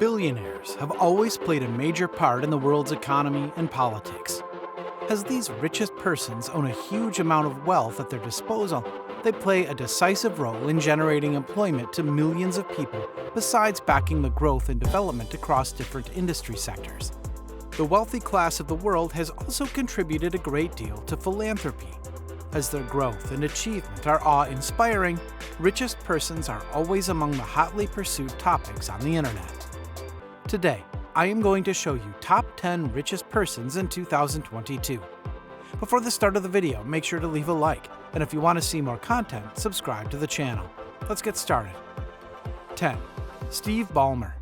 Billionaires have always played a major part in the world's economy and politics. As these richest persons own a huge amount of wealth at their disposal, they play a decisive role in generating employment to millions of people, besides backing the growth and development across different industry sectors. The wealthy class of the world has also contributed a great deal to philanthropy. As their growth and achievement are awe-inspiring, richest persons are always among the hotly pursued topics on the internet. Today, I am going to show you top 10 richest persons in 2022. Before the start of the video, make sure to leave a like, and if you want to see more content, subscribe to the channel. Let's get started. 10. Steve Ballmer.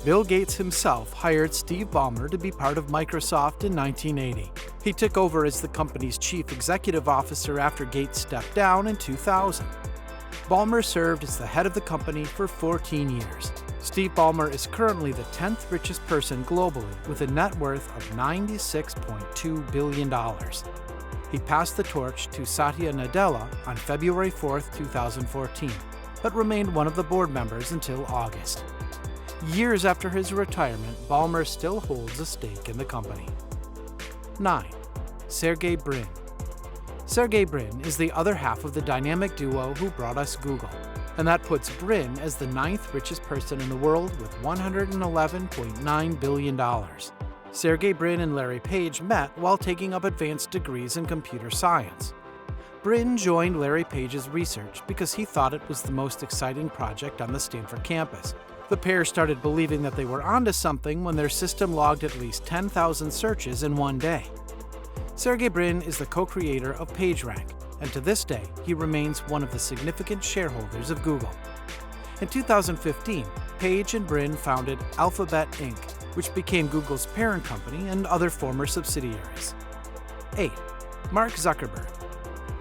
Bill Gates himself hired Steve Ballmer to be part of Microsoft in 1980. He took over as the company's chief executive officer after Gates stepped down in 2000. Ballmer served as the head of the company for 14 years. Steve Ballmer is currently the 10th richest person globally with a net worth of $96.2 billion. He passed the torch to Satya Nadella on February 4, 2014, but remained one of the board members until August. Years after his retirement, Ballmer still holds a stake in the company. 9. Sergey Brin. Sergey Brin is the other half of the dynamic duo who brought us Google, and that puts Brin as the 9th richest person in the world with $111.9 billion. Sergey Brin and Larry Page met while taking up advanced degrees in computer science. Brin joined Larry Page's research because he thought it was the most exciting project on the Stanford campus. The pair started believing that they were onto something when their system logged at least 10,000 searches in one day. Sergey Brin is the co-creator of PageRank, and to this day, he remains one of the significant shareholders of Google. In 2015, Page and Brin founded Alphabet Inc., which became Google's parent company and other former subsidiaries. 8. Mark Zuckerberg.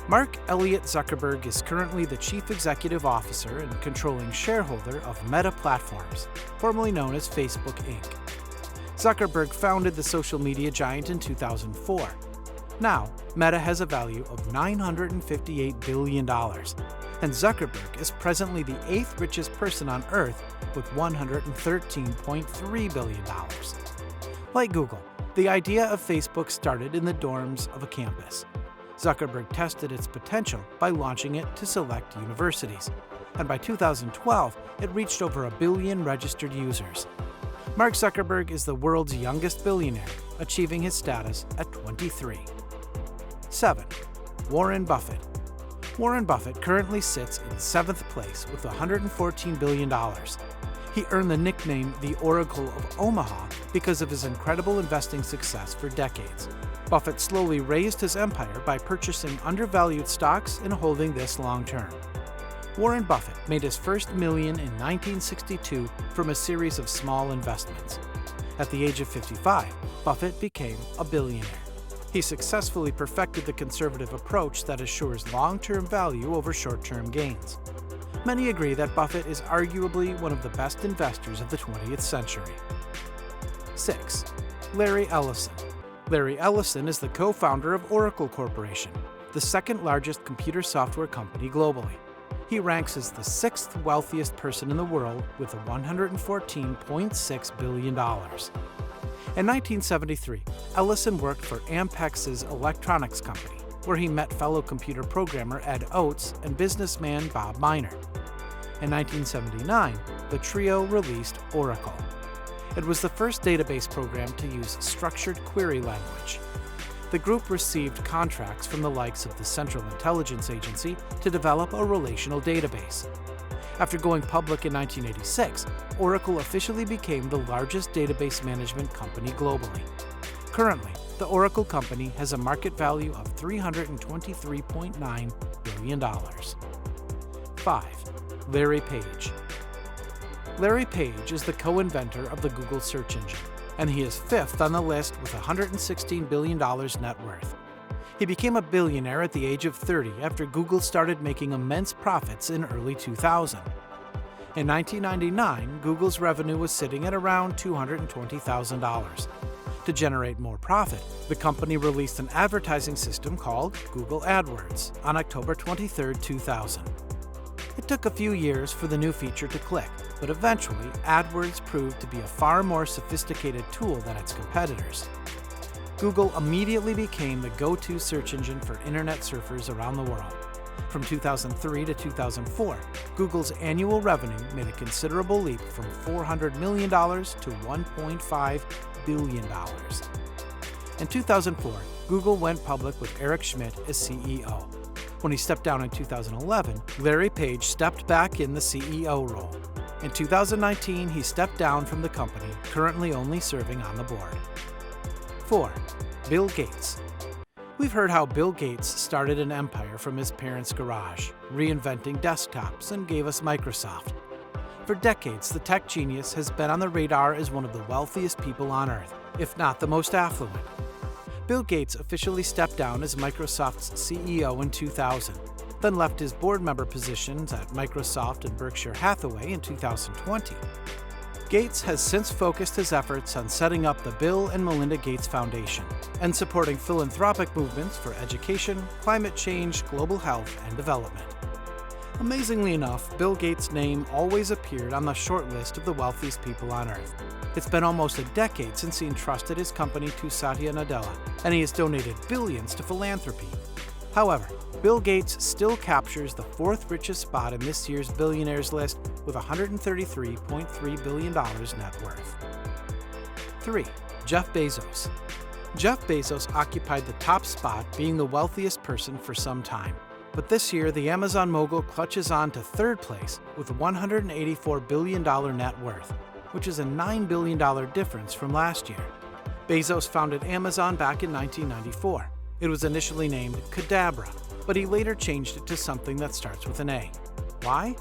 Mark Elliott Zuckerberg is currently the chief executive officer and controlling shareholder of Meta Platforms, formerly known as Facebook Inc. Zuckerberg founded the social media giant in 2004. Now, Meta has a value of $958 billion, and Zuckerberg is presently the 8th richest person on Earth with $113.3 billion. Like Google, the idea of Facebook started in the dorms of a campus. Zuckerberg tested its potential by launching it to select universities, and by 2012, it reached over 1 billion registered users. Mark Zuckerberg is the world's youngest billionaire, achieving his status at 23. 7. Warren Buffett. Warren Buffett currently sits in 7th place with $114 billion. He earned the nickname the Oracle of Omaha because of his incredible investing success for decades. Buffett slowly raised his empire by purchasing undervalued stocks and holding this long-term. Warren Buffett made his first million in 1962 from a series of small investments. At the age of 55, Buffett became a billionaire. He successfully perfected the conservative approach that assures long-term value over short-term gains. Many agree that Buffett is arguably one of the best investors of the 20th century. 6. Larry Ellison. Larry Ellison is the co-founder of Oracle Corporation, the second largest computer software company globally. He ranks as the 6th wealthiest person in the world with $114.6 billion. In 1973, Ellison worked for Ampex's electronics company, where he met fellow computer programmer Ed Oates and businessman Bob Miner. In 1979, the trio released Oracle. It was the first database program to use structured query language. The group received contracts from the likes of the Central Intelligence Agency to develop a relational database. After going public in 1986, Oracle officially became the largest database management company globally. Currently, the Oracle company has a market value of $323.9 billion. 5. Larry Page. Larry Page is the co-inventor of the Google search engine, and he is 5th on the list with $116 billion net worth. He became a billionaire at the age of 30 after Google started making immense profits in early 2000. In 1999, Google's revenue was sitting at around $220,000. To generate more profit, the company released an advertising system called Google AdWords on October 23, 2000. It took a few years for the new feature to click, but eventually AdWords proved to be a far more sophisticated tool than its competitors. Google immediately became the go-to search engine for internet surfers around the world. From 2003 to 2004, Google's annual revenue made a considerable leap from $400 million to $1.5 billion. In 2004, Google went public with Eric Schmidt as CEO. When he stepped down in 2011, Larry Page stepped back in the CEO role. In 2019, he stepped down from the company, currently only serving on the board. 4. Bill Gates. We've heard how Bill Gates started an empire from his parents' garage, reinventing desktops, and gave us Microsoft. For decades, the tech genius has been on the radar as one of the wealthiest people on Earth, if not the most affluent. Bill Gates officially stepped down as Microsoft's CEO in 2000, then left his board member positions at Microsoft and Berkshire Hathaway in 2020. Gates has since focused his efforts on setting up the Bill and Melinda Gates Foundation and supporting philanthropic movements for education, climate change, global health, and development. Amazingly enough, Bill Gates' name always appeared on the short list of the wealthiest people on Earth. It's been almost a decade since he entrusted his company to Satya Nadella, and he has donated billions to philanthropy. However, Bill Gates still captures the fourth richest spot in this year's billionaires list with $133.3 billion net worth. 3. Jeff Bezos. Jeff Bezos occupied the top spot, being the wealthiest person for some time. But this year, the Amazon mogul clutches on to third place with $184 billion net worth, which is a $9 billion difference from last year. Bezos founded Amazon back in 1994. It was initially named Cadabra, but he later changed it to something that starts with an A. Why?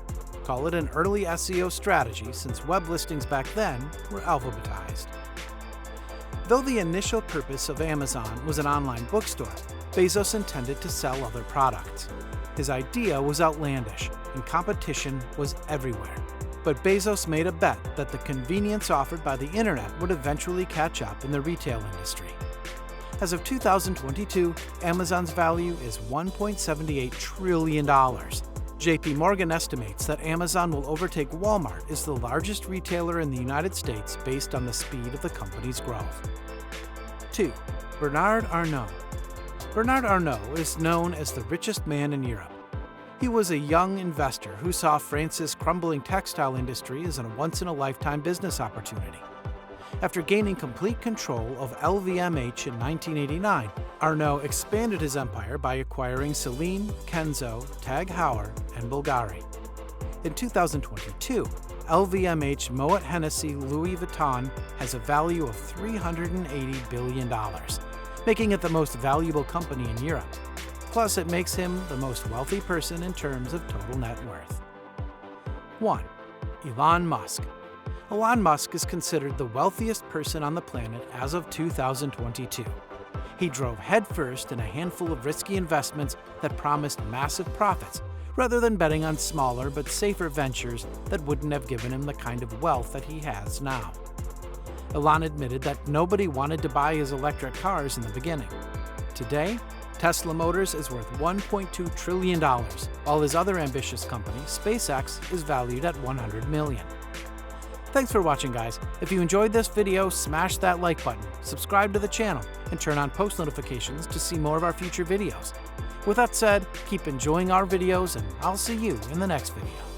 Call it an early SEO strategy, since web listings back then were alphabetized. Though the initial purpose of Amazon was an online bookstore, Bezos intended to sell other products. His idea was outlandish, and competition was everywhere. But Bezos made a bet that the convenience offered by the internet would eventually catch up in the retail industry. As of 2022, Amazon's value is $1.78 trillion. JP Morgan estimates that Amazon will overtake Walmart as the largest retailer in the United States based on the speed of the company's growth. 2. Bernard Arnault. Bernard Arnault is known as the richest man in Europe. He was a young investor who saw France's crumbling textile industry as a once-in-a-lifetime business opportunity. After gaining complete control of LVMH in 1989, Arnault expanded his empire by acquiring Celine, Kenzo, Tag Heuer, and Bulgari. In 2022, LVMH Moet Hennessy Louis Vuitton has a value of $380 billion, making it the most valuable company in Europe. Plus, it makes him the most wealthy person in terms of total net worth. 1. Elon Musk. Elon Musk is considered the wealthiest person on the planet as of 2022. He drove headfirst in a handful of risky investments that promised massive profits, rather than betting on smaller but safer ventures that wouldn't have given him the kind of wealth that he has now. Elon admitted that nobody wanted to buy his electric cars in the beginning. Today, Tesla Motors is worth $1.2 trillion, while his other ambitious company, SpaceX, is valued at $100 million. Thanks for watching, guys. If you enjoyed this video, smash that like button, subscribe to the channel, and turn on post notifications to see more of our future videos. With that said, keep enjoying our videos, and I'll see you in the next video.